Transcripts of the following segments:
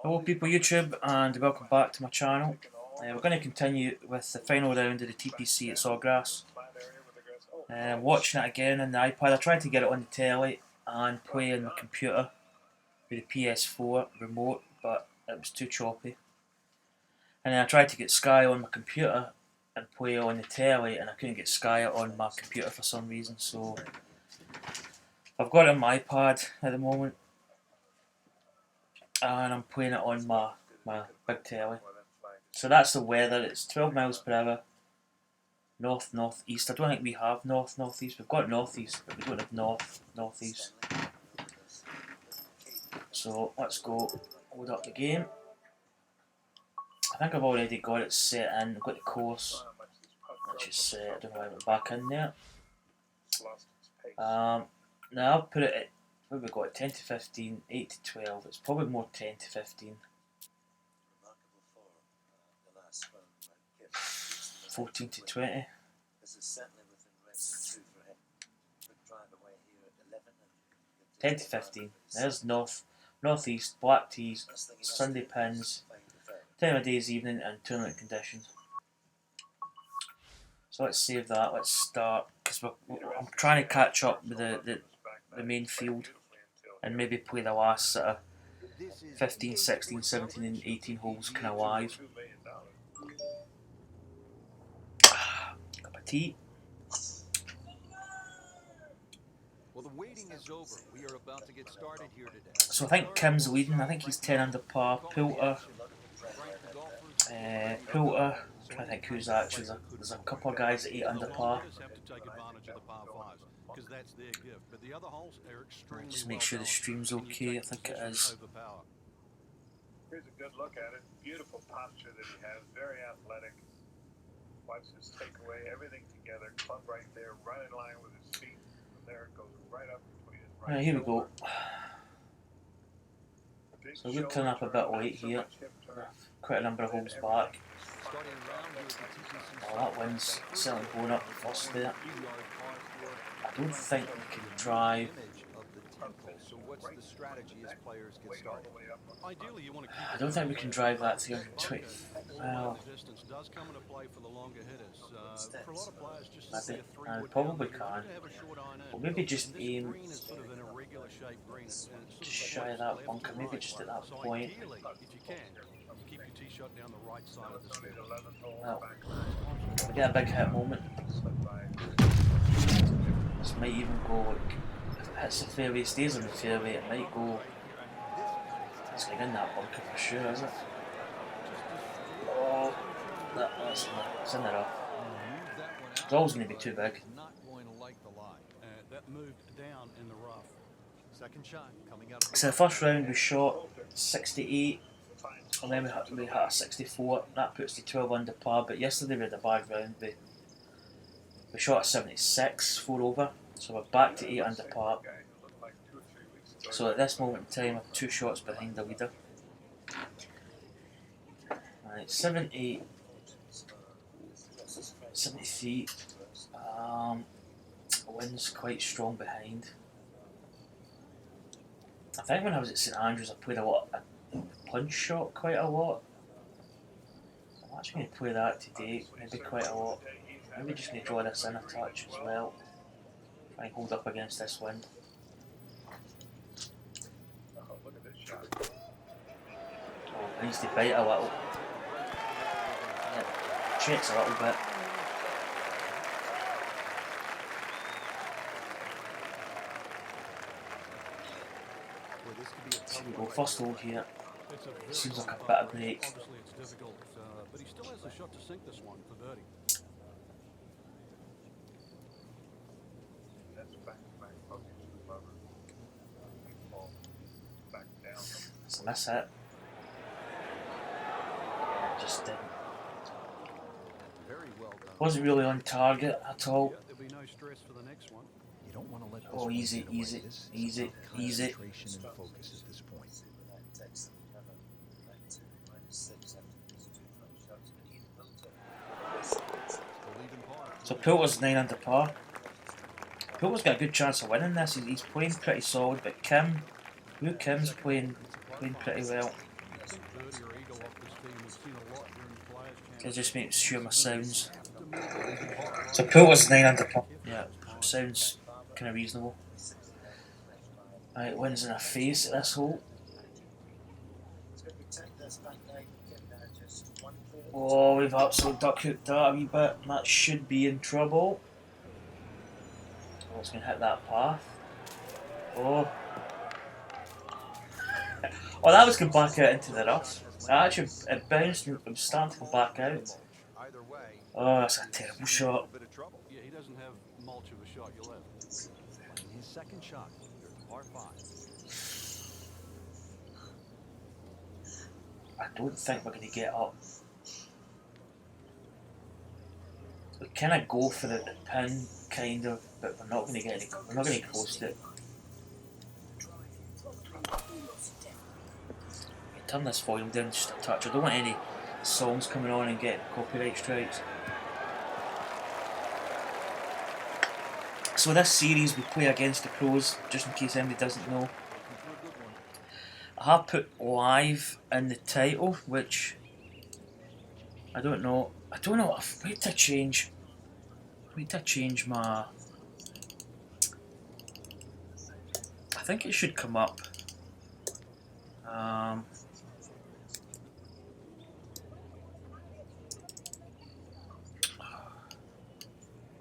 Hello people YouTube and welcome back to my channel. We're going to continue with the final round of the TPC at Sawgrass. Watching it again on the iPad. I tried to get it on the telly and play on my computer with the PS4 remote, but it was too choppy. And then I tried to get Sky on my computer and play on the telly, and I couldn't get Sky on my computer for some reason, so I've got it on my iPad at the moment and I'm playing it on my big telly. So that's the weather. It's 12 miles per hour, north-northeast. I don't think we have north-northeast. We've got northeast, but we don't have north-northeast. So let's go load up the game. I think I've already got it set in. I've got the course, which is set. I don't know why we're back in there. Now I'll put it at, what have we got, 10 to 15, 8 to 12. It's probably more 10 to 15. 14 to 20. 10 to 15. There's northeast, black tees, Sunday pins, time of day's evening, and tournament conditions. So let's save that. Let's start, because I'm trying to catch up with the main field and maybe play the last sort of 15, 16, 17 and 18 holes kind of live. Cup of tea. Well, the waiting is over. We are about to get started here today. So I think Kim's leading. I think he's 10 under par. Poulter. I think who's actually there's a couple of guys at 8 under par. Just make sure the stream's okay. I think it is. Here's a good look at it. Beautiful posture that he has. Very athletic. Watch this takeaway. Everything together. Club right there. Right in line with his feet. From there it goes right up between his right. Here we go. So we'll turn up a bit late here. Quite a number of holes back. Oh, that wind's certainly going up the first there. I don't think we can drive. I don't think we can drive that 320. Well, I probably can. Or maybe just aim just shy of that bunker, maybe just at that point. Well, we get a big hit moment. This might even go, if it hits the fairway, stays on the fairway, it might go. It's going in that bunker for sure, is it? Oh, it's in the rough. It's always going to be too big. So the first round we shot 68, and then we hit a 64. That puts the 12 under par. But yesterday we had a bad round. We shot a 76, 4 over. So we're back to 8 under par. So at this moment in time, I'm 2 shots behind the leader. Right, 78, 73. Wind's quite strong behind. I think when I was at St Andrews, I played a punch shot quite a lot. So I'm actually going to play that today, maybe quite a lot. Maybe just going to draw this in a touch as well. Try and hold up against this wind. Oh, needs to bite a little. Yeah, shakes a little bit. Here we go, first hole here. Seems like a bit of break. But he still has a shot to sink this one for birdie. It's a miss hit. Just didn't. Wasn't really on target at all. Oh, easy. So Poulter's 9 under par. Poulter's got a good chance of winning this. He's playing pretty solid, but Kim's playing pretty well. think birdie or eagle off this team. We've seen a lot during the Players' It just makes sure my sounds. So pool was 9 under par. Yeah, sounds kind of reasonable. Right, winds in our face at this hole. Oh, we've absolutely duck hooked that a wee bit. That should be in trouble. Oh, it's going to hit that path. Oh. Oh, that was going back out into the rough. Actually, it bounced and it was starting to go back out. Oh, that's a terrible shot. Yeah, he doesn't have much of a shot. You'll have. Playing his second shot. Here's par 5. I don't think we're going to get up. We kind of go for the pin, kind of, but we're not going to get any. We're not going to close to it. Turn this volume down just a touch. I don't want any songs coming on and getting copyright strikes. So this series we play against the pros, just in case anybody doesn't know. I have put live in the title, which I don't know. I've wait to change my. I think it should come up.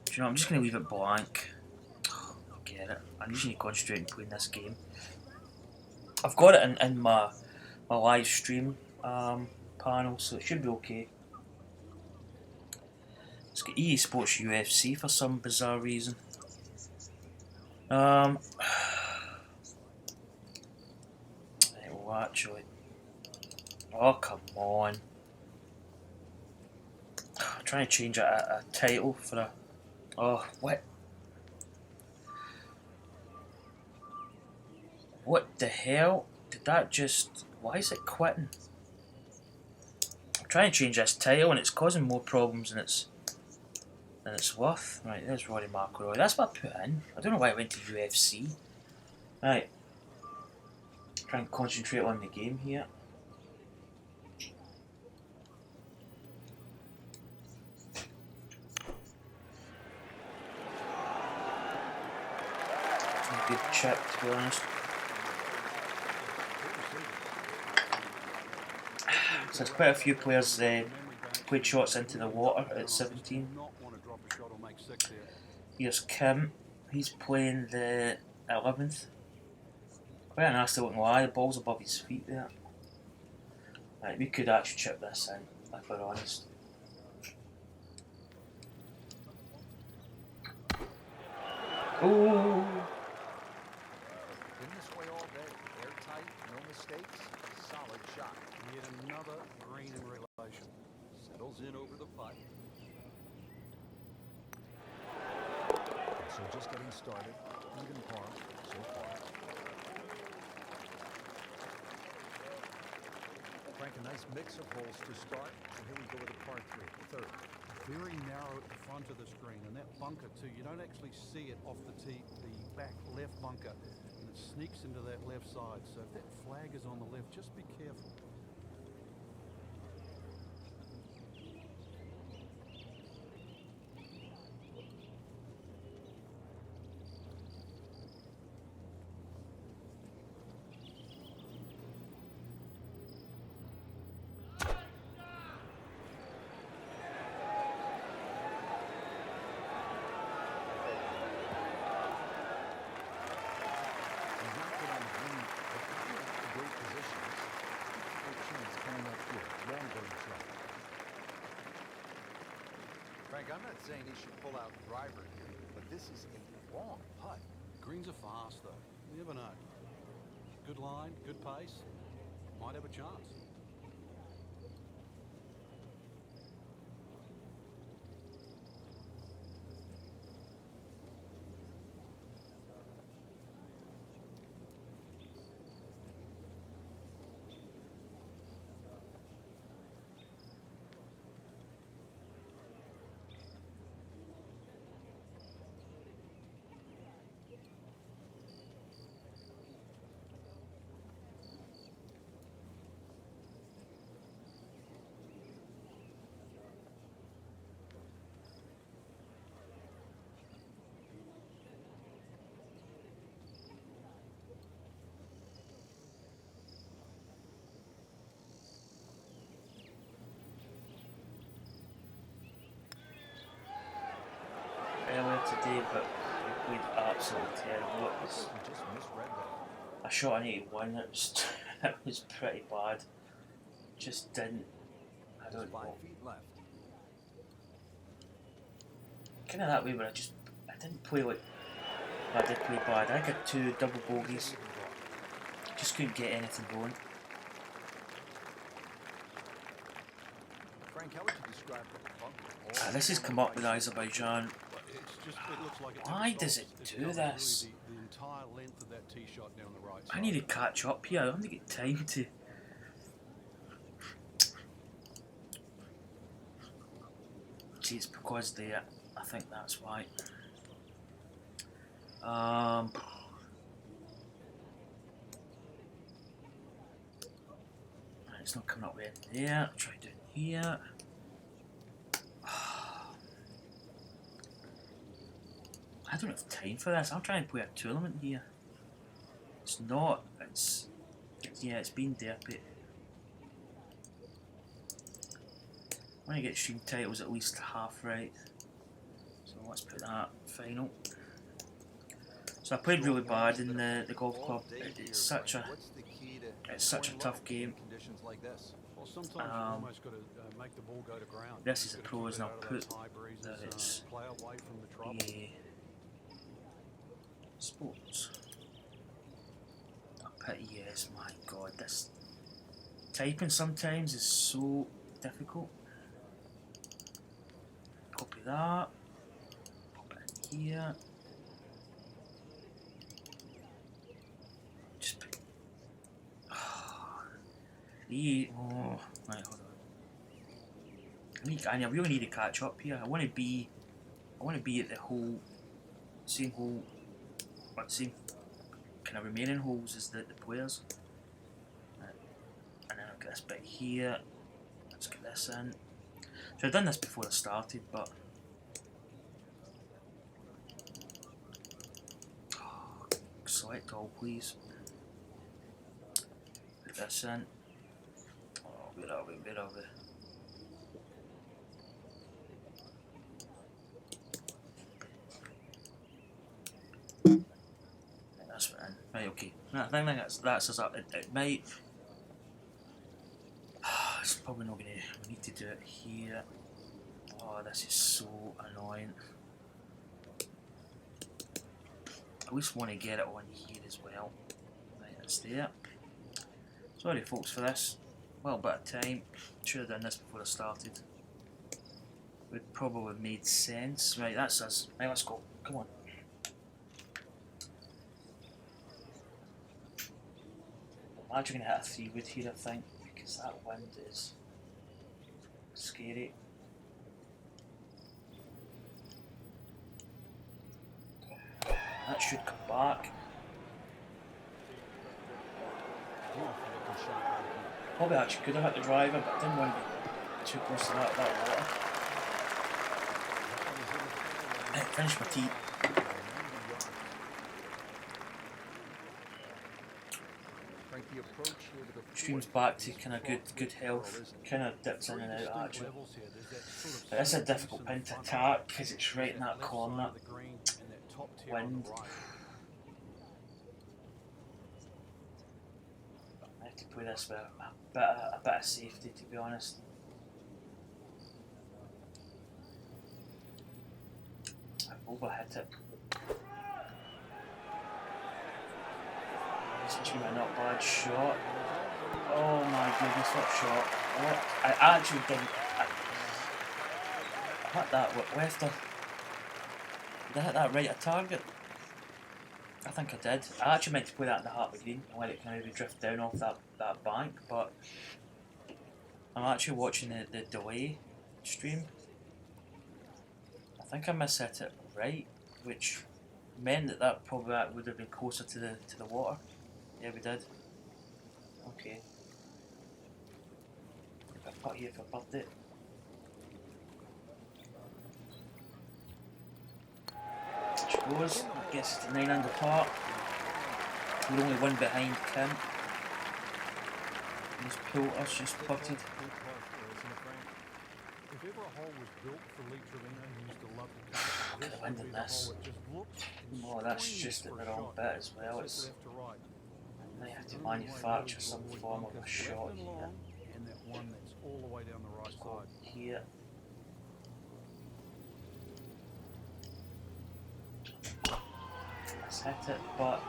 Do you know? I'm just gonna leave it blank. Forget it. I'm just gonna concentrate on playing this game. I've got it in my live stream panel, so it should be okay. It's got EA Sports UFC for some bizarre reason. Right, well, actually. Oh, come on. I'm trying to change a title for a. Oh, what? What the hell? Did that just. Why is it quitting? I'm trying to change this title and it's causing more problems than it's worth. Right, there's Rory McIlroy. That's what I put in. I don't know why I went to UFC. Right. Try and concentrate on the game here. A good chip, to be honest. So there's quite a few players played shots into the water at 17. Here's Kim. He's playing the 11th. Quite a nasty looking lie. The ball's above his feet there. Right, we could actually chip this in, if we're honest. Oh! Been this way all day. Airtight, no mistakes. Solid shot. Yet another green in relation. Settles in over the putt. So just getting started. Even par so far. Frank, a nice mix of holes to start. And here we go with a par 3, third. Very narrow at the front of the screen, and that bunker too, you don't actually see it off the tee, the back left bunker, and it sneaks into that left side. So if that flag is on the left, just be careful. Frank, I'm not saying he should pull out driver here, but this is a long putt. Greens are fast, though. You never know. Good line, good pace. Might have a chance. absolutely terrible. It was, Just misread that. I shot an 81. It was it was pretty bad. Just didn't. I Just don't 5 know. feet left. Kind of that way where I didn't play like. I did play bad. I got 2 double bogeys. Just couldn't get anything going. Frank, how would you describe the bunker? This has come up with Azerbaijan. Why does it do this? The entire length of that tee shot down the right I need to catch up here. I don't get time to. See, it's because they. I think that's why. It's not coming up with it there. Try doing here. I don't have time for this. I'm trying to play a tournament here. It's not. Yeah, it's been derpy. I want to get stream titles at least half right. So let's put that final. So I played really bad in the golf club. It's such a tough game. This is the pros, and I'll put that it's PGA Sports. I'll put yes. My God, this typing sometimes is so difficult. Copy that. Pop it in here. Just put. Oh, right, hold on. I really need to catch up here. I want to be at the whole same same kind of remaining holes as the players. And then I've got this bit here. Let's get this in. So I've done this before I started, but select all, please. Put this in. Oh, where are we? That's it in. Right, okay. I think that's us up. It might. It's probably not gonna. We need to do it here. Oh, this is so annoying. I at least want to get it on here as well. Right, it's there. Sorry, folks, for this. Well, bit of time. Should have done this before I started. Would probably have made sense. Right, that's us. Right, let's go. Come on. I'm actually going to hit a 3-wood here, I think, because that wind is scary. That should come back. Probably actually could have hit the driver, but I didn't want to be too close to that water. Right, finish my tee. Stream's back to kind of good health. Kind of dips in and out actually. But it's a difficult pin to attack because it's right in that corner. Wind. I have to play this with a bit of safety, to be honest. I've overhit it. It's actually a not bad shot. Oh my goodness, what shot. What? I actually didn't. I hit that left of. Did I hit that right at target? I think I did. I actually meant to play that in the heart of the green and let it kind of drift down off that bank, but I'm actually watching the delay stream. I think I mishit it right, which meant that probably would have been closer to the water. Yeah, we did. Okay. If I put here for birthday. She goes. That gets us to 9 under par. We're only one behind Kim. He's pulled us, just putted. If ever a hole was built for Lee Trevino, he used to love to cut it. This Could have would be ended the this. hole that just looks and Oh, that's screams just at for the a wrong shot. bit as well. It's It's left to right. I have It's to the only way manufacture really to some avoid form of a bunkers shot left and here. long, and that one that's all the way down the right Go side. here. Let's hit it, but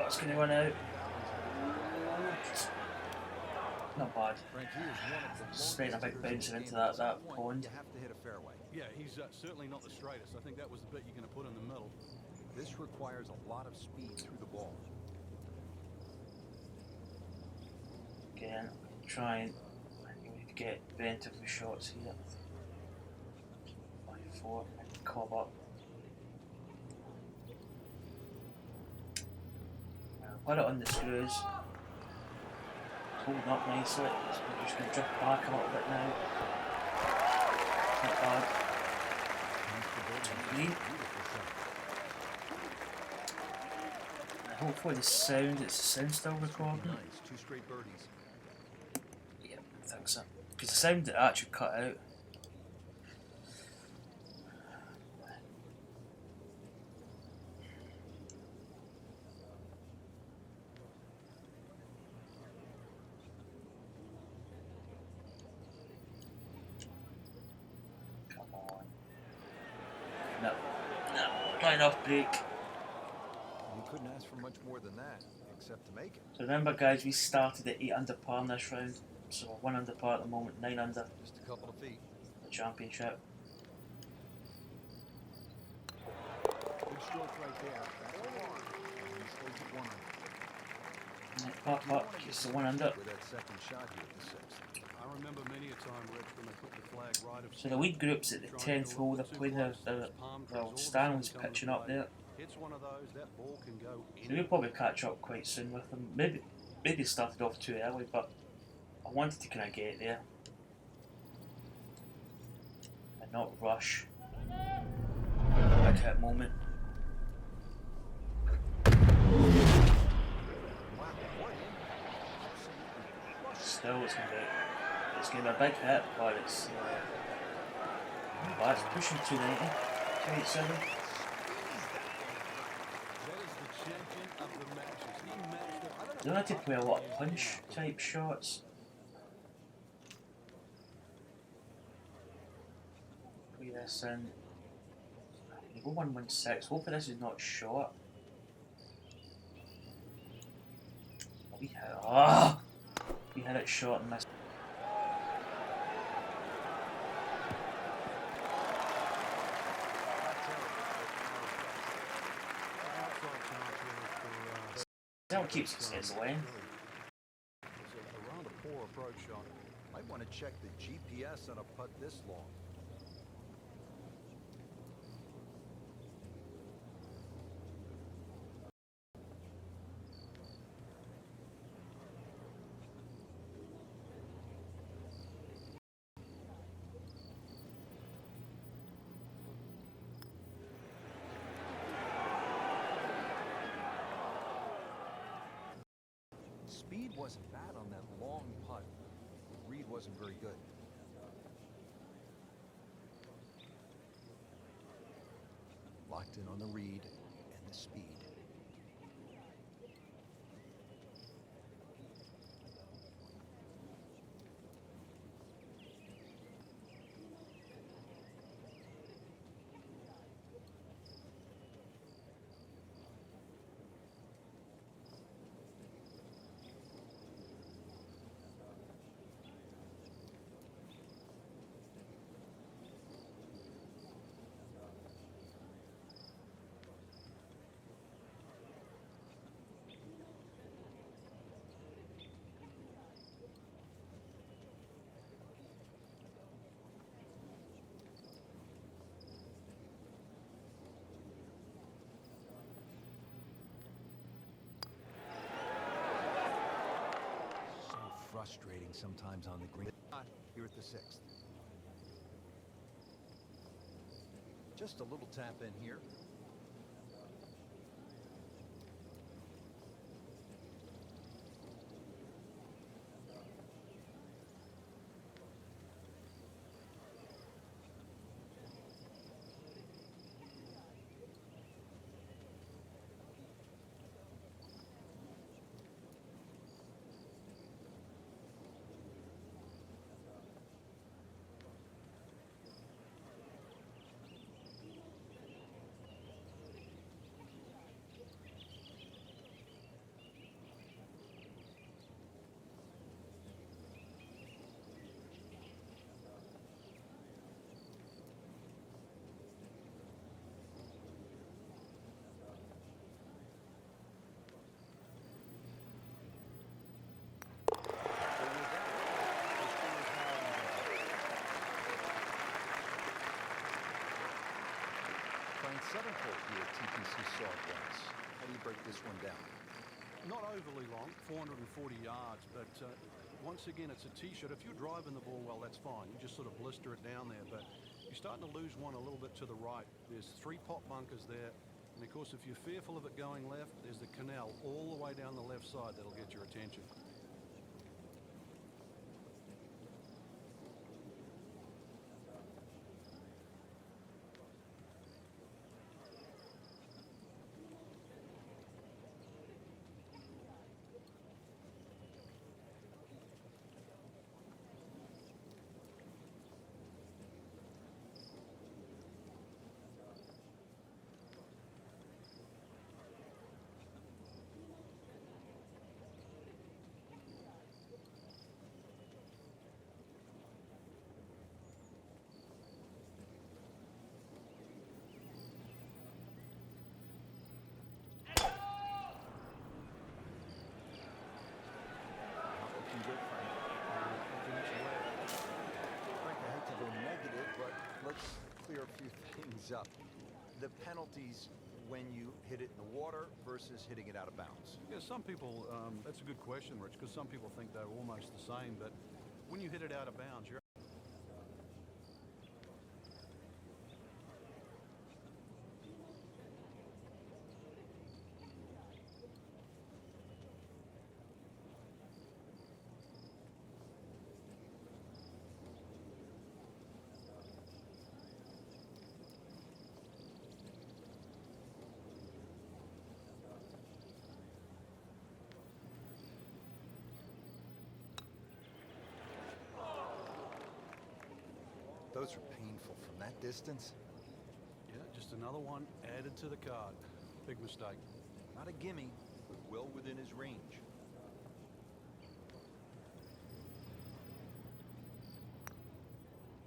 it's going to run out. Not bad. Straight a big bouncer into that pond. You have to hit a fairway. Yeah, he's certainly not the straightest. I think that was the bit you're going to put in the middle. This requires a lot of speed through the ball. Again, trying to get preventive shots here. 5-4, cob up. Put it on the screws. Holding up nicely. So we're just going to drift back a little bit now. Not bad. Green. Hopefully the sound still recording. Nice, 2 straight birdies. Yeah, I think so. Because the sound actually cut out. Come on. No. Not enough break. You couldn't ask for much more than that, except to make it. So remember guys, we started at 8 under par in this round. So we're 1 under par at the moment, 9 under Just a couple of feet. the championship. Good stroke right there. That's a par. And he stays at 1 under. Pop up, it's the 1 under. With that second shot here at the 6th. I remember many a time, Rich, when they put the flag right of So the lead group's at the 10th hole, they're playing well, Stanley's pitching up there. It's one of those, that ball can go So we'll probably catch up quite soon with them. Maybe started off too early, but I wanted to kind of get there and not rush. Big hit moment. Still, it's gonna be a big hit, but it's pushing 290, 287. They don't have to play a lot of punch type shots. Play this in. You go 116. Hopefully this is not short. We hit it short and missed. That what keeps us away. Around a poor approach shot. Might want to check the GPS on a putt this long. Speed wasn't bad on that long putt. The read wasn't very good. Locked in on the read and the speed. Frustrating sometimes on the green. Here at the 6th. Just a little tap in here. 7th hole here at TPC Sawgrass. How do you break this one down? Not overly long, 440 yards, but once again, it's a tee shot. If you're driving the ball well, that's fine. You just sort of blister it down there, but you're starting to lose one a little bit to the right. There's 3 pot bunkers there, and of course, if you're fearful of it going left, there's the canal all the way down the left side that'll get your attention. Frank, I hate to go negative, but let's clear a few things up. The penalties when you hit it in the water versus hitting it out of bounds. Yeah, some people, that's a good question, Rich, because some people think they're almost the same, but when you hit it out of bounds, you're Those are painful from that distance. yeah, just another one added to the card. Big mistake. Not a gimme, but well within his range.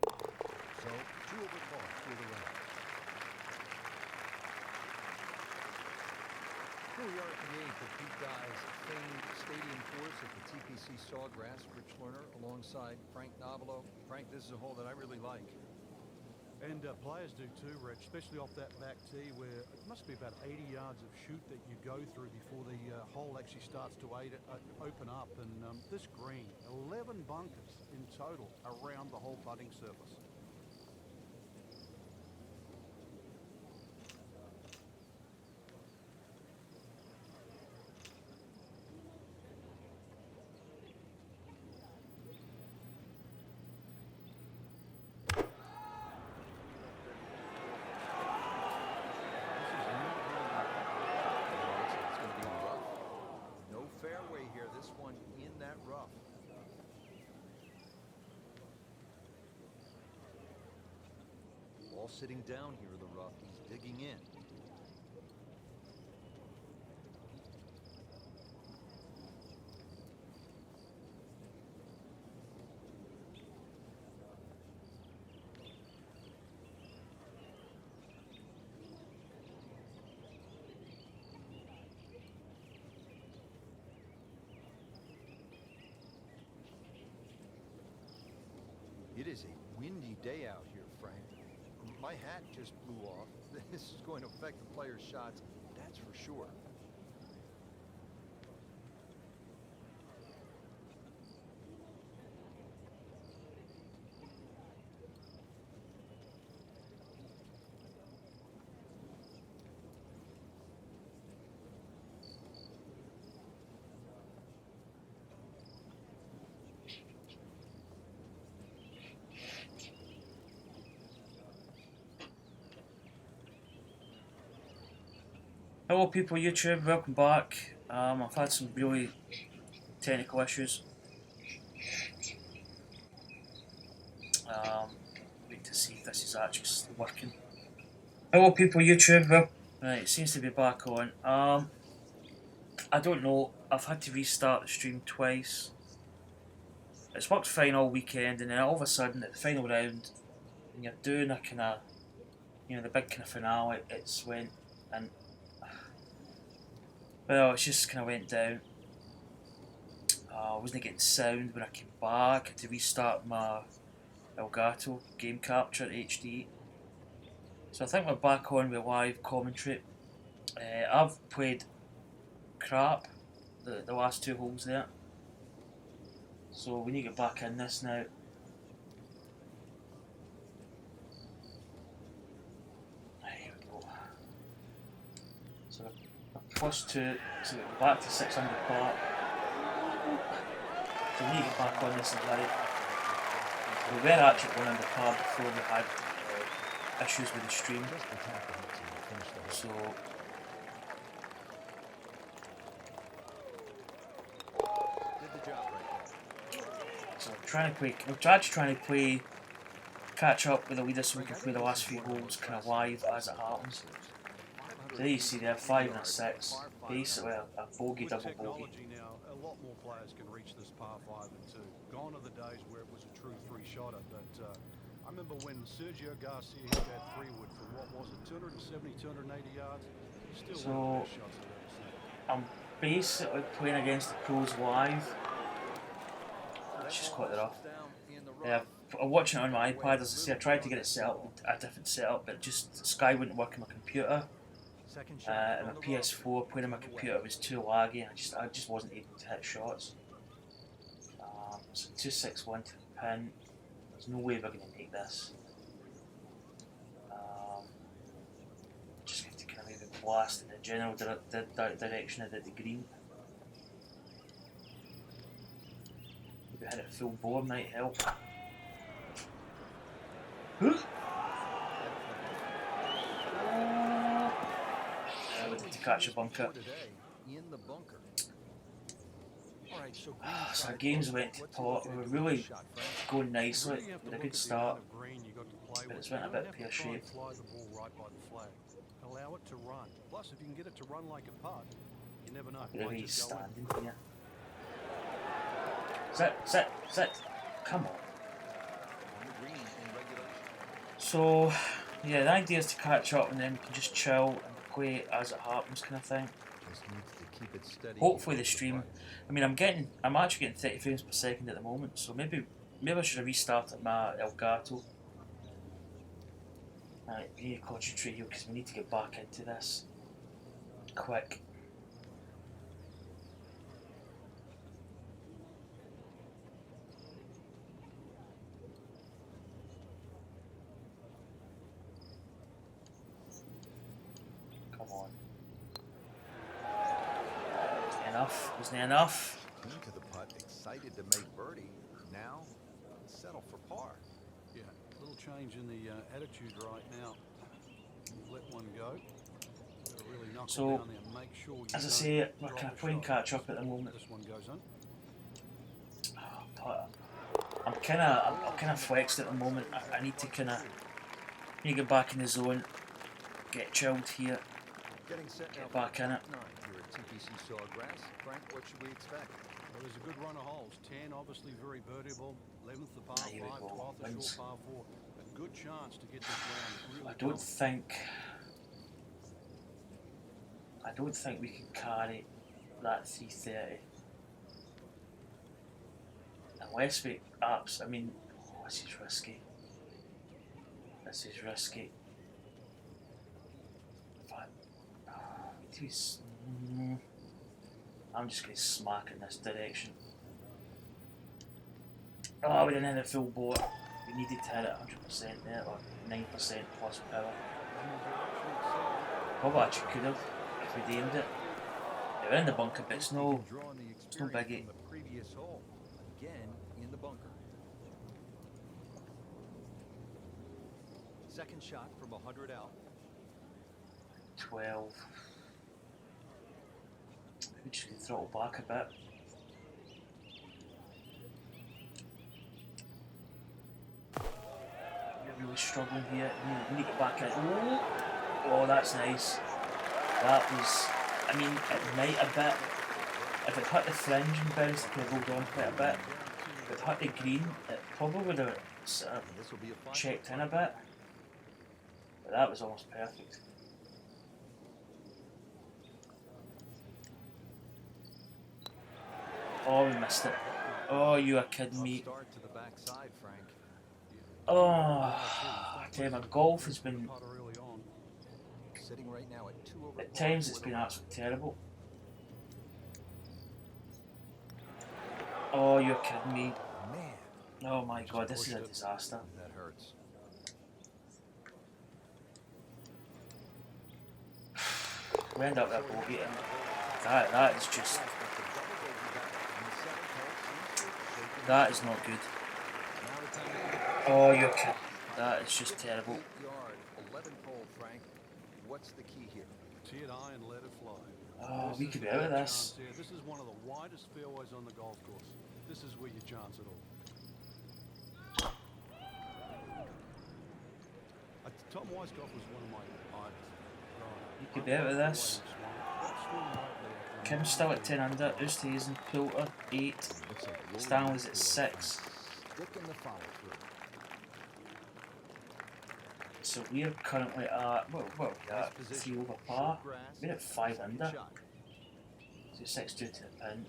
So, 2 over par through the round. Here we are at the 8th of Pete Dye's famed stadium course at the TPC Sawgrass. Rich Lerner alongside Frank Novelo. Frank, this is a hole that I really like. And players do too, Rich, especially off that back tee where it must be about 80 yards of shoot that you go through before the hole actually starts to open up. And this green, 11 bunkers in total around the whole putting surface. Ball sitting down here in the rough. He's digging in. It is a windy day out here, Frank. My hat just blew off. This is going to affect the players' shots, that's for sure. Hello people YouTube, welcome back. I've had some really technical issues. Wait to see if this is actually working. Hello people YouTube, right, it seems to be back on. I don't know, I've had to restart the stream twice. It's worked fine all weekend, and then all of a sudden at the final round, when you're doing a kind of, you know, the big kind of finale, it's went and well, it just kind of went down. I wasn't getting sound when I came back. I had to restart my Elgato game capture HD. So So I think we're back on with live commentary. I've played crap the last 2 holes there. So we need to get back in this now. Here we go. So +2, so we're back to 600 par. So we need to get back on this and live. We were actually 1 under par before we had issues with the stream. So I'm trying to play catch up with the leader so we can play the last few holes kind of live as it happens. So there you see there, 5 and a 6, basically a bogey, With double bogey. technology now, a lot more players can reach this par 5 and 2. Gone are the days where it was a true 3-shotter, but I remember when Sergio Garcia hit that 3-wood from, what was it, 270, 280 yards? Still So, one of the best shots I've ever seen. I'm basically playing against the pros live. It's just quite rough. I'm watching it on my iPad. As I say, I tried to get it set up with a different setup, but just Sky wouldn't work on my computer. And my PS4 playing on my computer was too laggy. I just wasn't able to hit shots. So 261 to the pin. There's no way we're going to make this. Just have to kind of maybe blast in the general direction of the green. Maybe hit it full bore might help. To catch a bunker. So our games went to pot. We were really going nicely with a good start, but it's went a bit pear-shaped. Allow it to run. Plus, if you can get it to run like a putt, you never know. Look at he's standing here. Sit. Come on. So, yeah, the idea is to catch up and then we can just chill and play as it happens, kind of thing. Hopefully the stream. I mean, I'm actually getting 30 frames per second at the moment, so maybe I should have restarted my Elgato. Right, we need to concentrate here because we need to get back into this quick. Come on. Wasn't enough. Into the putt, excited to make birdie. Now, settle for par. Yeah, a little change in the attitude right now. Let one go. Really knock So, down there. Make sure you as I say, we're kind of playing catch up at the moment. This one goes on. But I'm kind of flexed at the moment. I need to get back in the zone, get chilled here, get back in it. Here at TPC Sawgrass, Frank, what should we expect? Well, there's a good run of holes. 10, obviously very birdieable. 11th the par 5, Here we go. 12th the short par 4. A good chance to get this round really I don't think we can carry that 330 unless we I mean, this is risky. I'm just going to smack in this direction. Oh, we didn't hit a full bore. We needed to hit it 100% there, or 9% plus power. Probably actually could have if we aimed it. We're in the bunker, but it's no biggie. The previous hole, again in the bunker. Second shot from 100 out. 12. We just can throttle back a bit. We're really struggling here. We need to get back in. Oh, that's nice. That was, I mean, it might a bit. If it hit the fringe and bounced, it could have rolled on quite a bit. If it hit the green, it probably would have sort of checked in a bit. But that was almost perfect. Oh, we missed it. Oh, you are kidding me. Start to the backside, Frank. Oh, I tell you, my golf has been sitting right now at 2 over. At times it's been absolutely terrible. Oh, you're kidding me. Man, Oh my god, this is a disaster. that hurts. We end up with a bogey, and that is just, that is not good. Oh, you're kidding. That is just terrible. 8-yard, 11th hole, Frank. What's the key here? Tee it high and let it fly. Oh, This we is could be the out of big this. chance here. This is one of the widest fairways on the golf course. This is where you chance it all. Tom Weiskopf was one of my idols growing up. You could be out of this. Kim's still at 10 under, Oosthuizen, Poulter 8, Stanley's at 6. Stick in the follow through. So we're currently at, well, yeah, 3 over par. We're at 5 under. So 6-2 to the pin.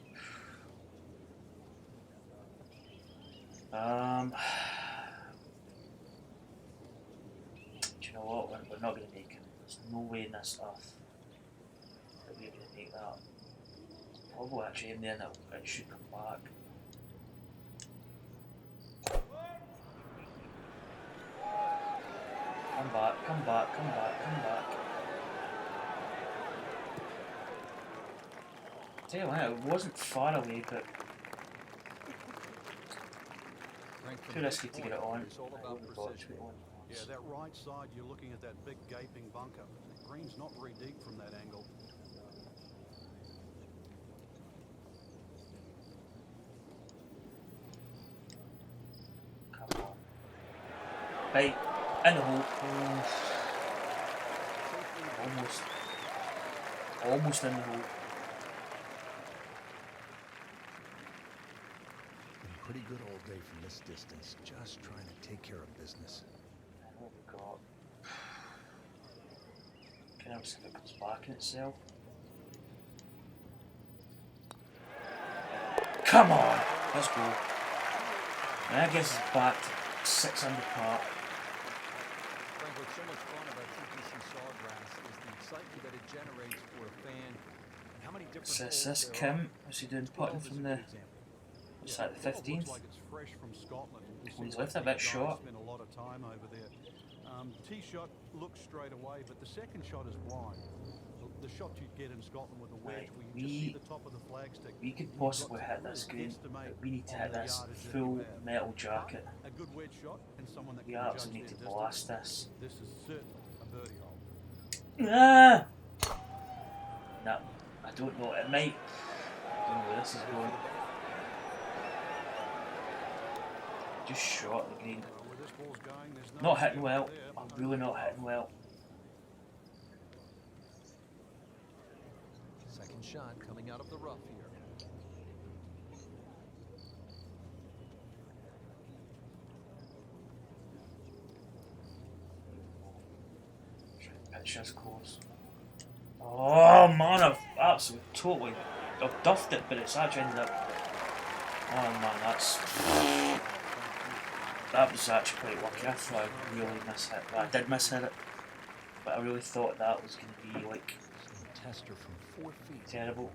Do you know what? We're not going to make it. There's no way in this earth that we're going to make that. Probably actually in there and it should come back. Come back, come back, come back, come back. Tell you what, it wasn't far away, but too risky to get it on. It's all about precision. Yeah, that right side, you're looking at that big gaping bunker. The green's not very deep from that angle. Come on. Right, in the hole. Almost. Almost in the hole. Been pretty good all day from this distance. Just trying to take care of business. What we got? Can I see if it comes back in itself? Come on! Let's go. And I guess it's back to 600 par. Frank, what's so much fun about TPC Sawgrass is the excitement that it generates for a fan. And how many different So holes this there Kim, are. is he doing 12 putting is a from good the, example. what's that, the 15th? Looks like it's fresh from Scotland. He's left a bit short. Spent a lot of time over there. Tee shot looks straight away, but the second shot is blind. The shot you'd get in Scotland with a wedge, where you just see the top of the flagstick. We could possibly hit this green, but we need to hit this full metal jacket. A good wedge shot and someone that We can absolutely judge need to their blast distance. this. This is certainly a birdie hole. Ah! No, I don't know. It might. I don't know where this is going. Just short the green. Well, where this ball's going, there's no Not hitting well. there, I'm but really not hitting well. Second shot coming out of the rough here. Pitch this close. Oh man, I've absolutely totally I've duffed it, but it's actually ended up. Oh man, that was actually quite lucky. I thought I really mishit. Well, I did mishit it, but I really thought that was going to be like Tester from 4 feet. terrible.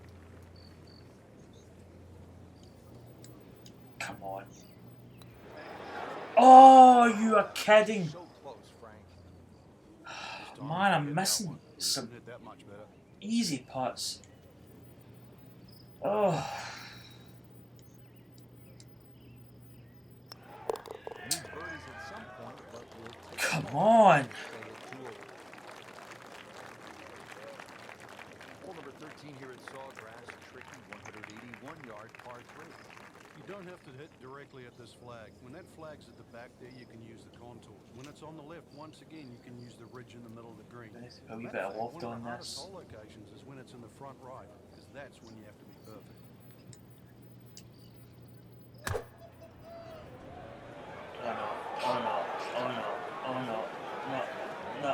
Come on. Oh, you are kidding. So close, Frank. Man, I'm missing some hit that much better. easy putts. Oh. Need birdies at some point, but we'll take Come them on. Stay at 2 over. Hole number 13 here at Sawgrass, tricky 181-yard par 3. You don't have to hit directly at this flag. When that flag's at the back there, you can use the contours. When it's on the left, once again, you can use the ridge in the middle of the green. A wee Matter bit of of fact, loft one of on the hardest this. hole locations is when it's in the front right, because that's when you have to be perfect. Oh no, oh no, oh no, oh no, no, no,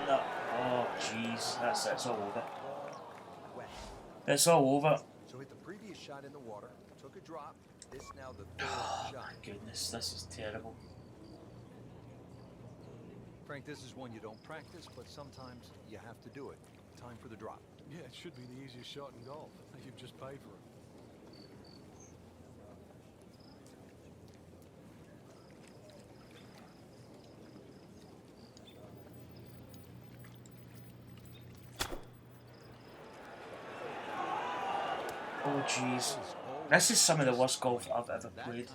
no. Oh jeez, that's it, it's all over. Wet. It's all over. So hit the previous shot in the water, took a drop. This now the third Oh shot. my goodness, this is terrible. Frank, this is one you don't practice, but sometimes you have to do it. Time for the drop. Yeah, it should be the easiest shot in golf. You've just paid for it. Oh jeez. This is some of the worst golf I've ever played.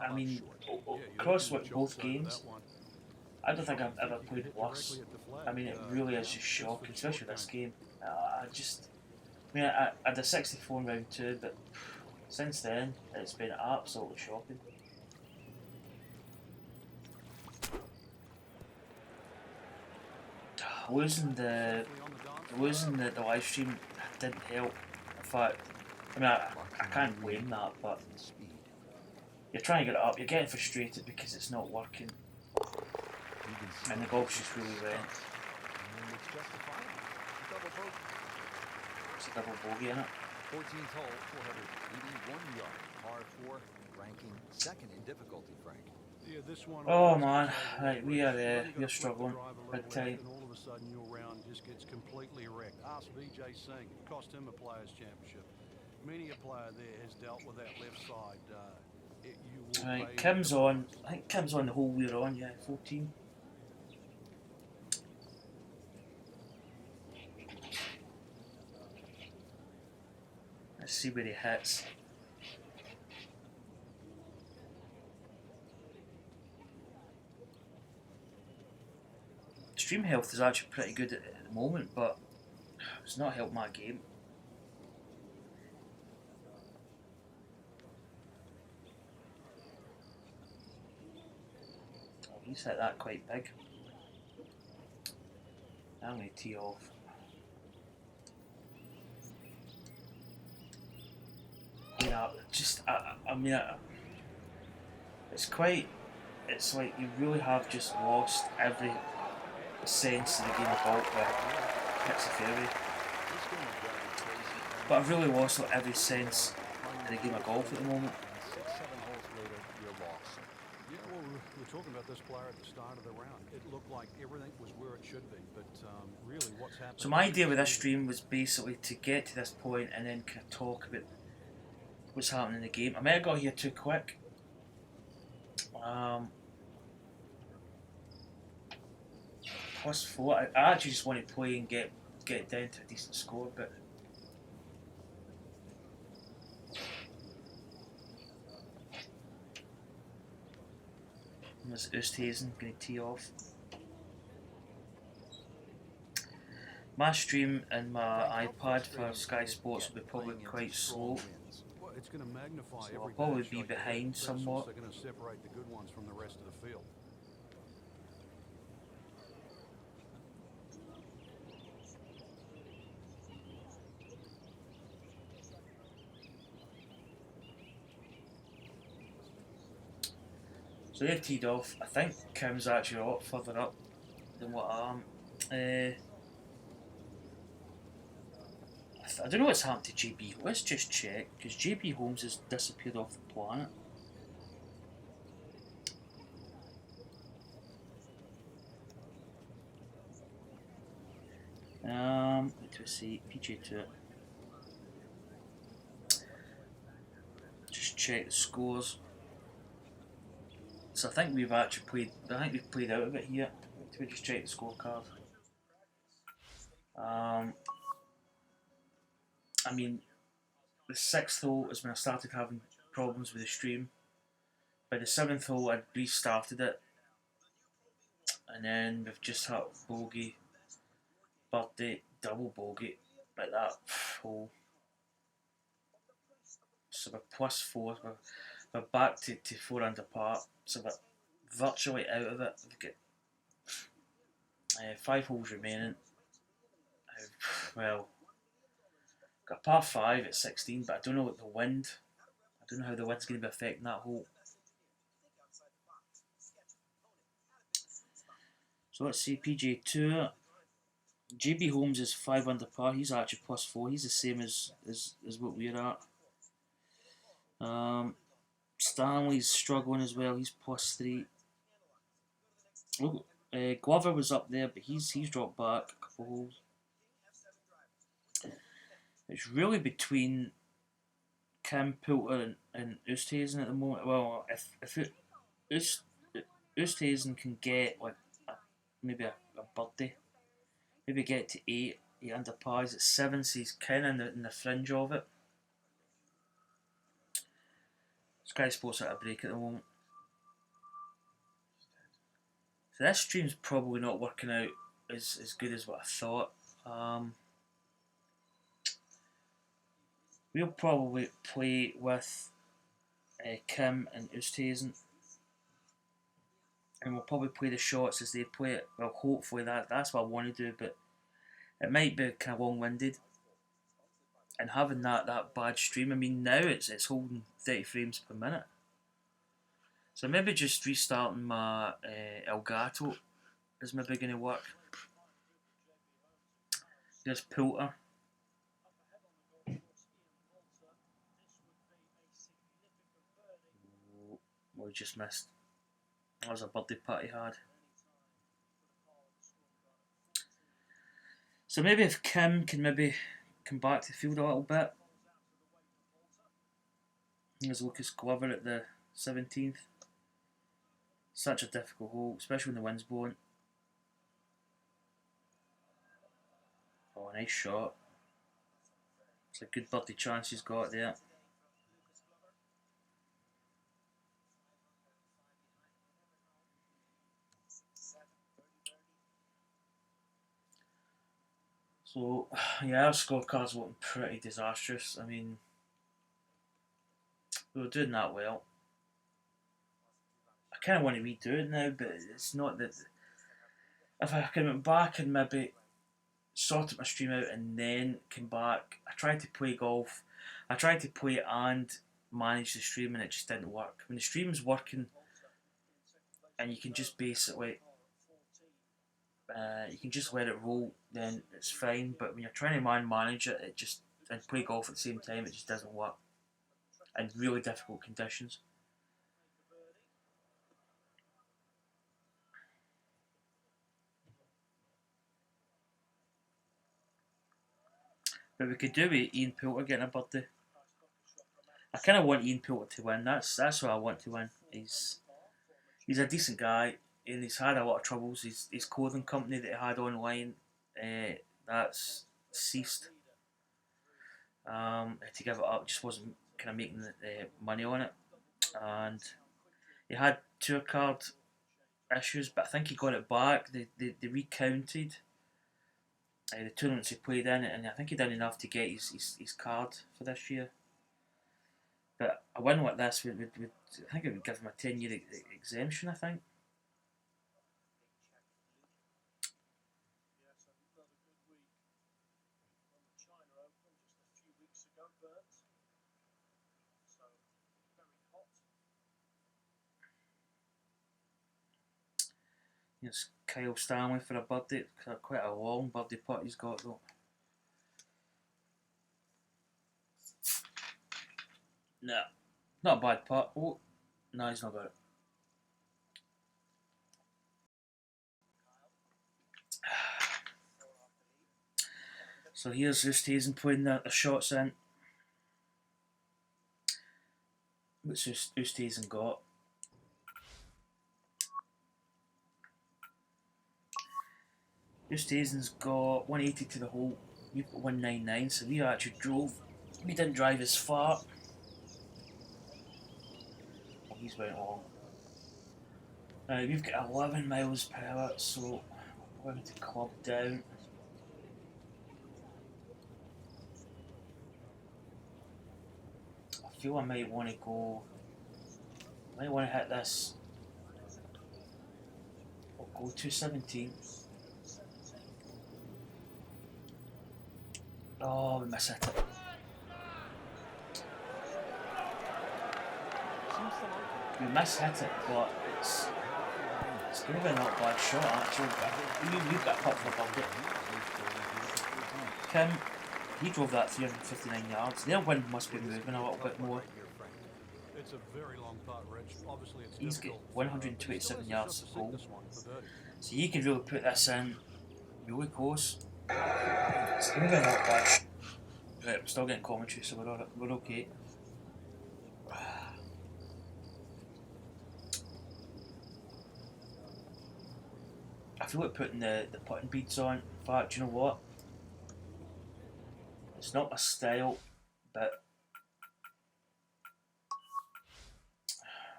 I mean, across both games, I don't think I've ever played worse. I mean, it really is just shocking, especially this game. I had a 64 in round 2, but since then, it's been absolutely shocking. Losing the live stream didn't help. In fact, I mean, I can't blame that, but you're trying to get it up, you're getting frustrated because it's not working, and the golf's just really went. It's a double bogey in it. 14th hole, 481 yard, par 4, ranking second in difficulty, Frank. Yeah, this one. Oh man, right, we're struggling big time. And all of a sudden your round just gets completely wrecked. Ask Vijay Singh, it cost him a Players' Championship. Many a player there has dealt with that left side. Right, Kim's on. I think Kim's on the hole we're on. Yeah, 14. Let's see where he hits. Stream health is actually pretty good at the moment, but it's not helped my game. Oh, he's hit that quite big. I'm going to tee off. Yeah, just I mean, it's like you really have just lost every sense of the game of golf where it hits the fairway. But I've really lost like every sense in the game of golf at the moment. 6, 7 holes later, you're lost. Yeah, well, we were talking about this player at the start of the round. It looked like everything was where it should be, but really what's happened... So my idea with this stream was basically to get to this point and then kind of talk about what's happening in the game. I might have got here too quick. +4. I actually just want to play and get down to a decent score, but there's Oosthuizen going to tee off. My stream and my iPad for Sky Sports will be probably quite slow. Well, it's going to magnify So I'll every probably bad be shot you behind hit, but it's somewhat. also going to separate the good ones from the rest of the field. So they've teed off. I think Kim's actually a lot further up than what I am. I don't know what's happened to JB. Let's just check, because JB Holmes has disappeared off the planet. Let me see, PGA Tour. Just check the scores. So I think we've actually played. I think we've played out of it here. We just check the scorecard. I mean, the 6th hole is when I started having problems with the stream. By the 7th hole, I'd restarted it, and then we've just had bogey, birdie, double bogey, like that hole. So we're +4. We're back to 4 under par. So we're virtually out of it. We've got 5 holes remaining. Well, got a par 5 at 16, but I don't know what the wind. I don't know how the wind's going to be affecting that hole. So let's see, PGA Tour. JB Holmes is 5 under par. He's actually +4. He's the same as what we're at. Stanley's struggling as well. He's +3. Oh, Glover was up there, but he's dropped back a couple holes. It's really between Kim Poulter and Oosthuizen at the moment. Well, if Oosthuizen can get like maybe a birdie, maybe get to 8 under par. He's at 7, so he's kind of in the fringe of it. Sky Sports at a break at the moment. So this stream's probably not working out as good as what I thought. We'll probably play with Kim and Oosthuizen, and we'll probably play the shots as they play it. Well, hopefully that's what I want to do, but it might be kind of long-winded. And having that bad stream, I mean, now it's holding 30 frames per minute. So maybe just restarting my Elgato is maybe going to work. Here's Poulter. We just missed. That was a birdie putt he had. So maybe if Kim can maybe come back to the field a little bit. Here's Lucas Glover at the 17th. Such a difficult hole, especially when the wind's blowing. Oh, nice shot. It's a good birdie chance he's got there. So, yeah, our scorecard's looking pretty disastrous. I mean, we were doing that well. I kind of want to redo it now, but it's not that. If I can went back and maybe sorted my stream out and then come back, I tried to play golf. I tried to play and manage the stream, and it just didn't work. When the stream's working, and you can just basically, you can just let it roll, then it's fine. But when you're trying to manage it, and play golf at the same time, it just doesn't work. In really difficult conditions. But we could do with Ian Poulter getting a birdie. I kind of want Ian Poulter to win. That's what I want to win. He's a decent guy, and he's had a lot of troubles. His clothing company that he had online, that's ceased. Had to give it up. Just wasn't kind of making the money on it, and he had tour card issues. But I think he got it back. They recounted the tournaments he played in, and I think he did enough to get his card for this year. But a win like this would I think it would give him a 10-year exemption, I think. Here's Kyle Stanley for a birdie. Quite a long birdie putt he's got though. No, not a bad putt. Oh, no, he's not got it. So here's Oosthuizen putting the shots in. What's Oosthuizen got? Oosthuizen's got 180 to the hole. We've got 199, so we actually drove. We didn't drive as far. Oh, he's went long. We've got 11 miles per hour, so we're going to club down. I feel I might want to go. I might want to hit this. I'll go 217. Oh, we miss it. We miss hit it, but it's going to be a not bad shot actually. We've got a putt for a birdie. Kim, he drove that 359 yards. Their wind must be moving a little bit more. It's a very long putt, Rich. Obviously, it's He's got 127 yards to go. So you could really put this in really close. It's moving that much. Right, we're still getting commentary, so we're okay. I feel like putting the putting beads on. In fact, you know what? It's not my style, but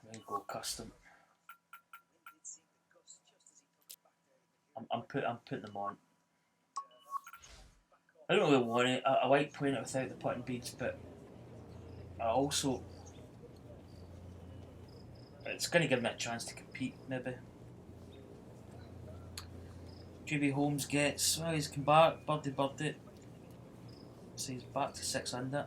I'm gonna go custom. I'm putting them on. I don't really want it. I like playing it without the putting beads, but I also it's going to give me a chance to compete, maybe. JB Holmes gets, well, he's come back, birdie. So he's back to 6 under.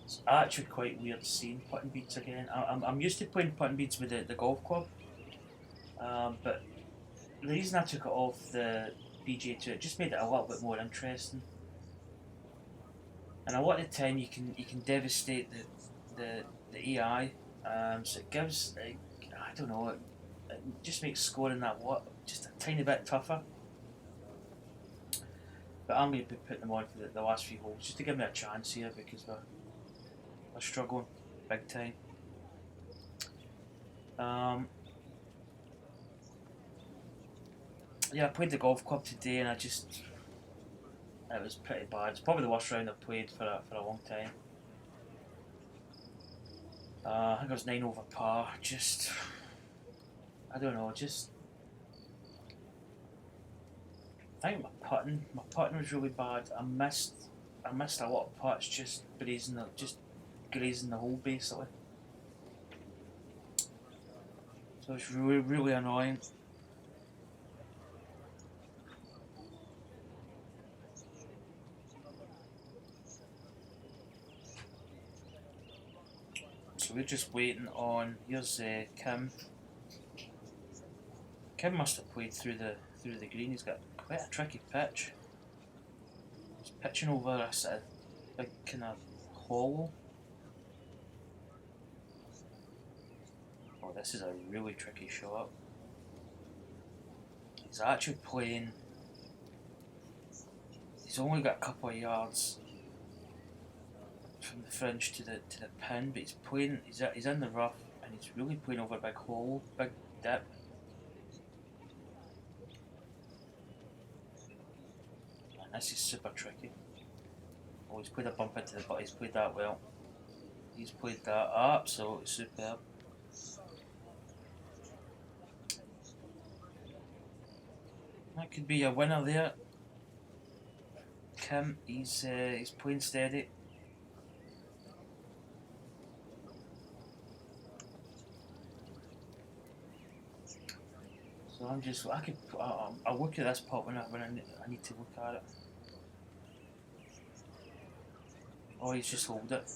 It's actually quite weird seeing putting beads again. I'm used to playing putting beads with the golf club, but the reason I took it off the PGA Tour, it just made it a little bit more interesting. And a lot of the time you can devastate the AI, so it gives I don't know, it just makes scoring that just a tiny bit tougher. But I'm going to be putting them on for the last few holes just to give me a chance here because we're struggling big time. Yeah, I played the golf club today and it was pretty bad. It's probably the worst round I've played for a long time. I think I was 9 over par. I don't know. I think my putting was really bad. I missed a lot of putts just grazing the hole basically. So it's really annoying. So we're just waiting on. Here's Kim. Kim must have played through the green. He's got quite a tricky pitch. He's pitching over a sort of big kind of hollow. Oh, this is a really tricky shot. He's actually playing. He's only got a couple of yards from the fringe to the pin, but he's in the rough and he's really playing over a big hole, big dip. And this is super tricky. Oh, he's played a bump into the butt. He's played that well. He's played that absolutely superb. That could be a winner there. Kim, he's playing steady. So I'll look at this putt when I need to look at it. Oh, he's just hold it.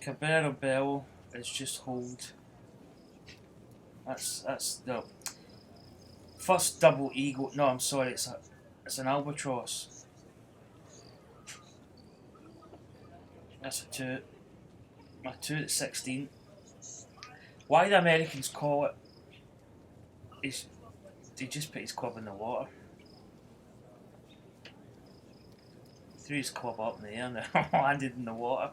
Cabrera Bell is just hold. That's the first double eagle. No, I'm sorry, it's an albatross. That's a 2. My 2 at 16. Why the Americans call it is they just put his club in the water. Threw his club up in the air and it landed in the water.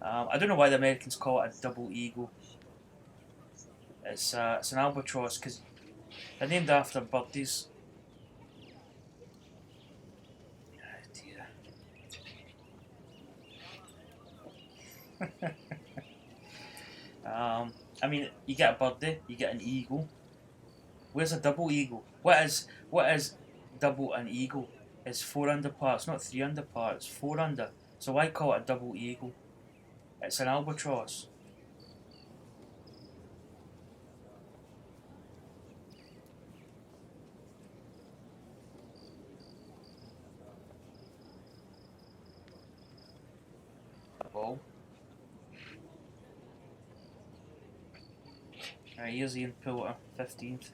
I don't know why the Americans call it a double eagle. It's an albatross because they're named after birdies. Oh dear. I mean, you get a birdie, you get an eagle. Where's a double eagle? What is double an eagle? It's 4 under par. It's not 3 under par. It's 4 under. So why call it a double eagle? It's an albatross. Ball. Alright, here's Ian Poulter, 15th.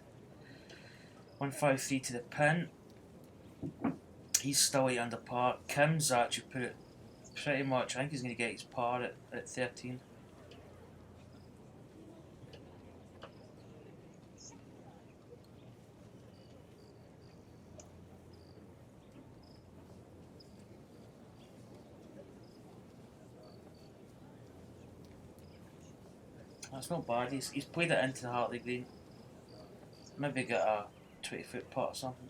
153 to the pin. He's still 8 under par. Kim's actually put it pretty much, I think he's going to get his par at 13. That's not bad. He's played it into the heart of the green. Maybe get a 20-foot putt or something.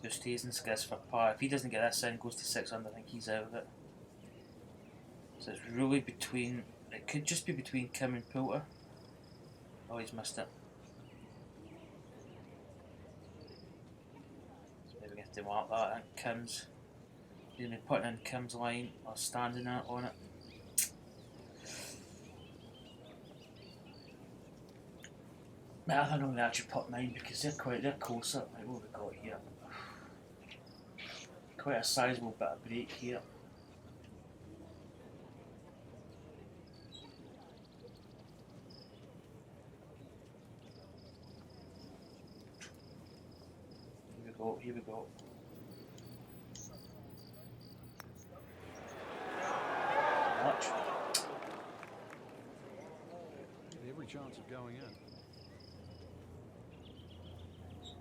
Just stays and skids for par. If he doesn't get this in, goes to 6 under, I think he's out of it. So it's really between. It could just be between Kim and Poulter. Oh, he's missed it. So maybe we have to mark that. I think Kim's. He's going to be putting in Kim's line or standing on it. I think I'm going to actually put mine because they're closer. Like what have we got here? Quite a sizable bit of break here. Here we go. Much. Every chance of going in.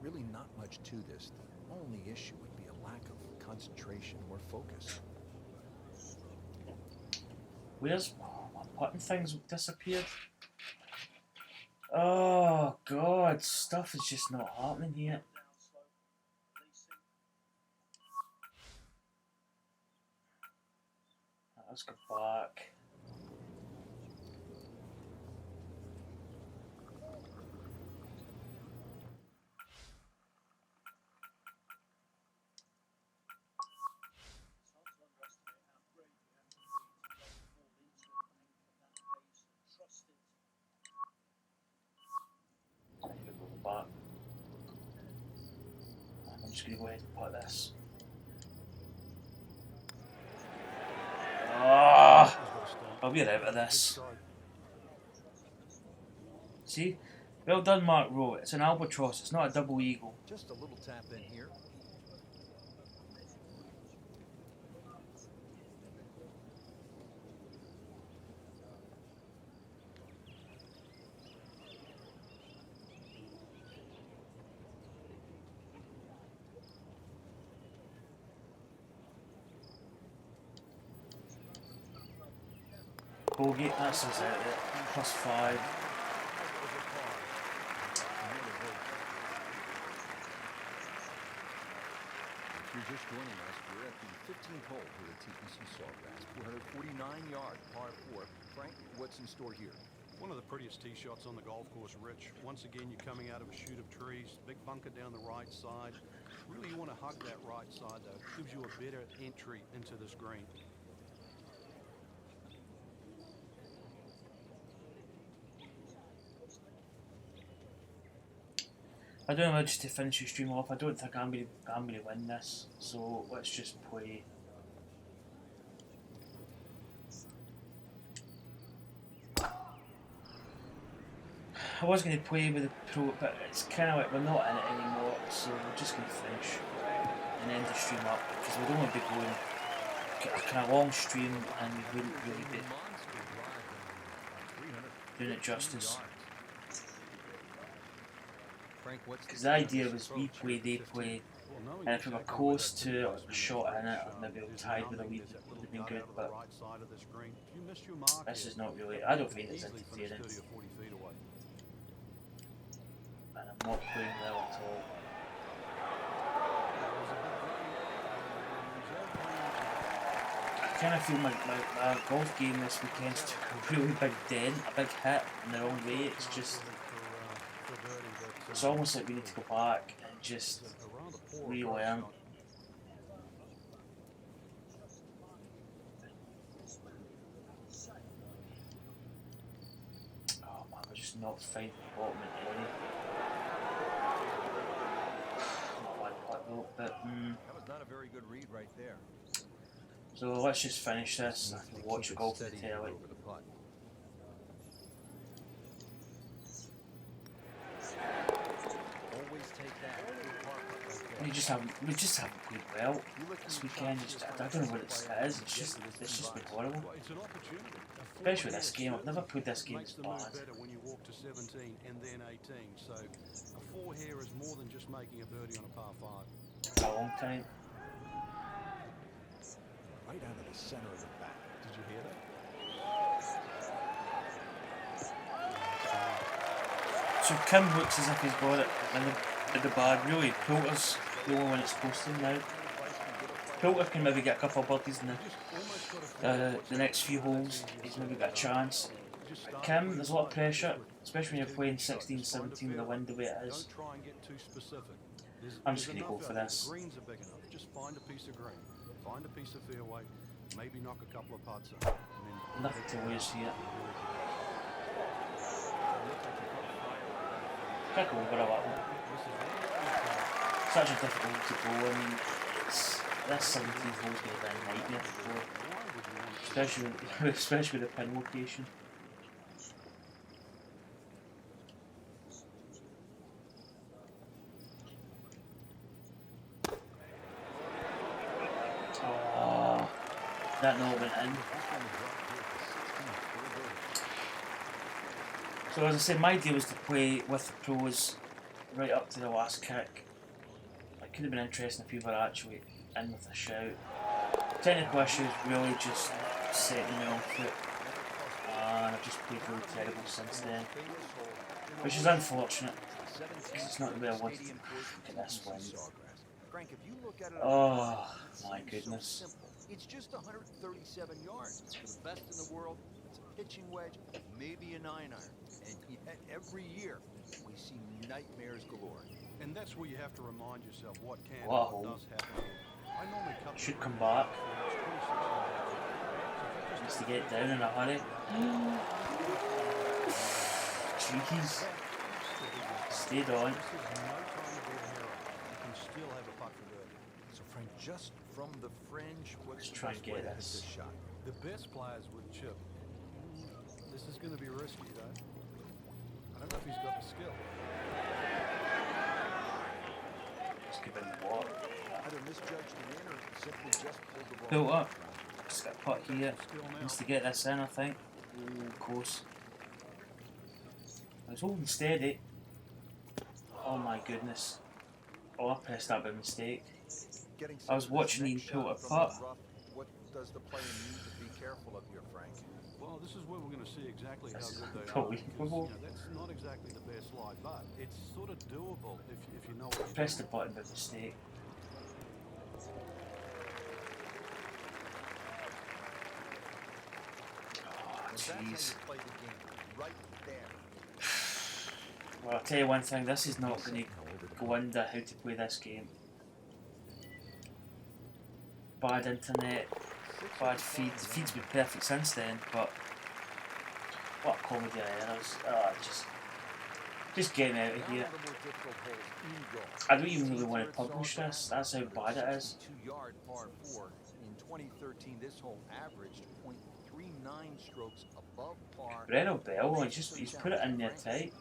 Really not much to this. The only issue would be a lack of concentration or focus. Where's my putting things disappeared? Oh god, stuff is just not happening here. Let's go back. I'm just going to go ahead and put this. Oh, I'll be out of this. See? Well done, Mark Rowe. It's an albatross, it's not a double eagle. Just a little tap in here. Bogey, that's us out there. +5. If you're just joining us, we're at the 15th hole here at TPC Sawgrass. 449 yard par 4. Frank, what's in store here? One of the prettiest tee shots on the golf course, Rich. Once again, you're coming out of a chute of trees. Big bunker down the right side. Really, you want to hug that right side, though. It gives you a better entry into this green. I don't know just to finish the stream off. I don't think I'm gonna win this. So let's just play. I was going to play with the pro, but it's kind of like we're not in it anymore. So we're just going to finish and end the stream up because we don't want to be going a kind of long stream and we wouldn't really be doing it justice. Because the idea was we play, they play, and if we were close to a shot in it, or maybe tied with a lead, it would have been good, but this is not really, I don't think it's entertaining. And I'm not playing well at all. I kind of feel my golf game this weekend took a really big dent, a big hit in the wrong way. It's just, it's almost like we need to go back and just relearn. Oh man, we're just not finding the bottom in any. Not one putt though, but That was not a very good read right there. So let's just finish this and Needs to watch keep golf the steady here telly. over the putt. Always take that. Good par putt right there. We just haven't played well this weekend. I don't know what it is. It's just been horrible. Well, it's an opportunity. A Especially with four this here game. I've never certainly played this game makes as the move bad. better when you walk to 17 and then 18. So a 4 here is more than just making a birdie on a par 5. For a long time. Right out of the center of the back. Did you hear that? So Kim looks as if he's got it in the bag. Really, Poulter's the only one that's posting now. Poulter can maybe get a couple of birdies in the next few holes. He's maybe got a chance. Kim, there's a lot of pressure, especially when you're playing 16, 17 with the wind the way it is. Don't try and get too specific. I'm just going to go for this. The greens are big enough. Just find a piece of green. Find a piece of fairway. Maybe knock a couple of putts in. And then Nothing to lose here. Kick over a little. Such a difficult to go. I mean, this 17th hole is going to be a nightmare to go. Especially with the pin location. Oh, that no went in. So as I said, my deal was to play with the pros right up to the last kick. It could have been interesting if you were actually in with a shout. Technical issues really just setting me on foot, and I've just played really terrible since then, which is unfortunate because it's not the way I wanted to get this win. Oh my goodness. It's just 137 yards. For the best in the world, it's a pitching wedge, maybe an 9-iron. And yet every year, we see nightmares galore. And that's where you have to remind yourself what can and Wow. what does happen here. I normally cut the Should green come back. for Needs to get down in a hurry. Cheekies. Stayed on. This is no time to be a hero. You can still have a putt for birdie. So, Frank, just from the fringe, what's Let's the try best and way get to hit this. this shot? The best players would chip. This is going to be risky, though. I don't know if he's got the skill. Just give him the water. Either misjudged the win or simply just pulled the ball. Built up. Just got a putt here. Skill now. Needs to get this in, I think. Ooh, close. I was holding steady. Oh my goodness. Oh, I pressed that by mistake. Getting I was set for this watching next Ian Poulter shot from putt. the rough. What does the player need to be careful of here, Frank? Well, this is where we're going to see exactly how That's good they are. unbelievable. Because, that's not exactly the best lie, but it's sort of doable if you know what you're Pressed the doing. button by mistake. Oh, And that's how you jeez. play the game, right there. Well, I'll tell you one thing, this is not going to go under how to play this game. Bad internet, bad feed. The feed's been perfect since then, but what a comedy of errors. Oh, just get me out of here. Now one of the more difficult holes in golf. I don't even really want to publish this, that's how bad it is. 62-yard par 4. In 2013, this hole averaged .39 strokes above par. Breno Bell, he's put it in there tight.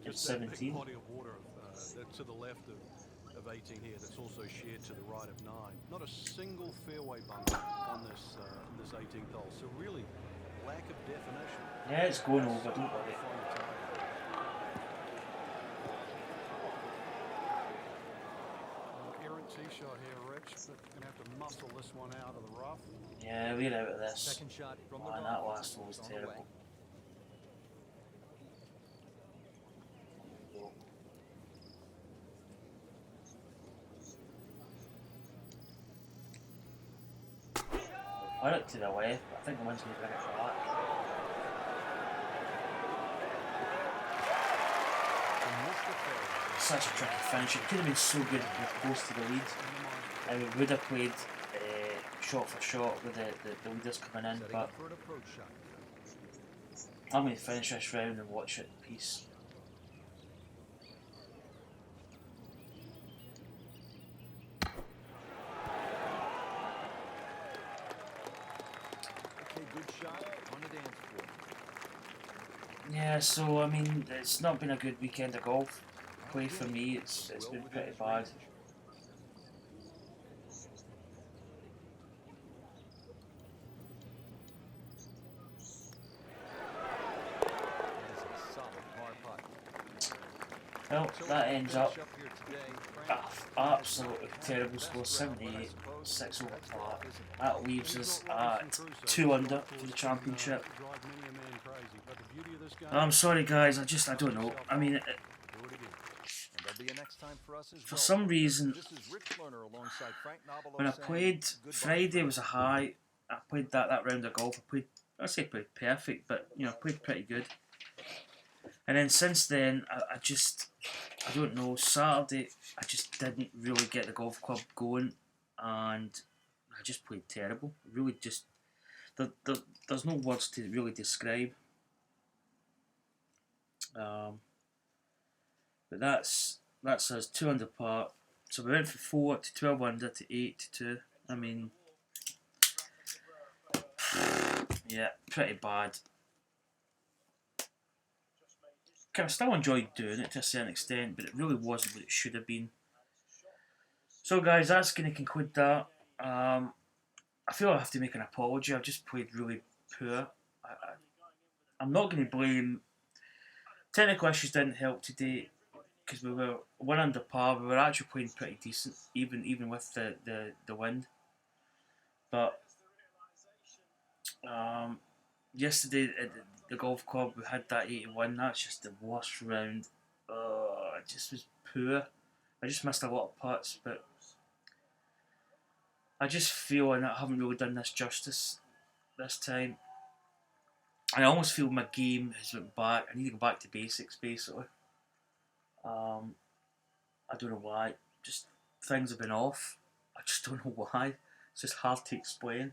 It's Just that big 17. body of water to the left of 18 here that's also shared to the right of 9. Not a single fairway bump on this 18th hole. So really, lack of definition. Yeah, it's going over, don't worry. Find the target. Errant tee shot here, Rich, but gonna have to muscle this one out of the rough. Yeah, we're out of this. Second shot from the Man, rough. that last one was On the way. terrible. Put it to the left, but I think the wind's going to bring it back. Such a tricky finish. It could have been so good if we were close to the lead. And we would have played shot for shot with the leaders coming in, Setting but up for an approach shot. I'm going to finish this round and watch it in peace. So I mean, it's not been a good weekend of golf play for me. It's been pretty bad. Well, that ends up absolutely terrible score, 78, 6 over par. That leaves us at 2 under for the championship. I'm sorry guys, I don't know. I mean, for some reason, when I played, Friday was a high. I played that round of golf. I say played perfect, but you know, played pretty good. And then since then, I don't know, Saturday, I just didn't really get the golf club going, and I just played terrible. Really just, there's no words to really describe. But that's us 2 under par. So we went from 4 to 12 under to 8 to 2. I mean, yeah, pretty bad. I still enjoyed doing it to a certain extent, but it really wasn't what it should have been. So guys, that's going to conclude that. I feel I have to make an apology. I've just played really poor. I'm not going to blame. Technical issues didn't help today because we were 1 under par. We were actually playing pretty decent, even with the wind. But yesterday at the golf club, we had that 81. That's just the worst round. It just was poor. I just missed a lot of putts, but I just feel I haven't really done this justice this time. I almost feel my game has went back. I need to go back to basics, basically. I don't know why. Just things have been off. I just don't know why. It's just hard to explain.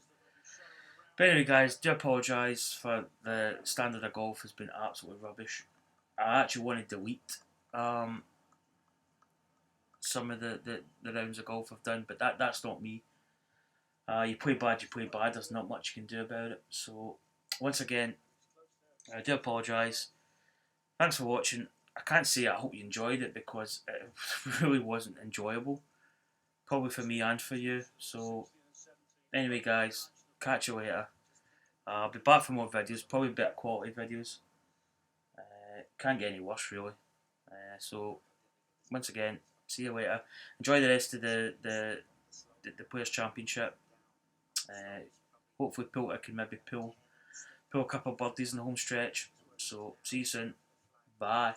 But anyway, guys, do apologise for the standard of golf has been absolutely rubbish. I actually want to delete some of the rounds of golf I've done, but that's not me. You play bad, you play bad. There's not much you can do about it. So, once again, I do apologise. Thanks for watching. I can't say I hope you enjoyed it because it really wasn't enjoyable. Probably for me and for you. So, anyway, guys, catch you later. I'll be back for more videos, probably better quality videos. Can't get any worse, really. So, once again, see you later. Enjoy the rest of the Players' Championship. Hopefully, Poulter can maybe pull a couple of birdies in the home stretch. So, see you soon. Bye.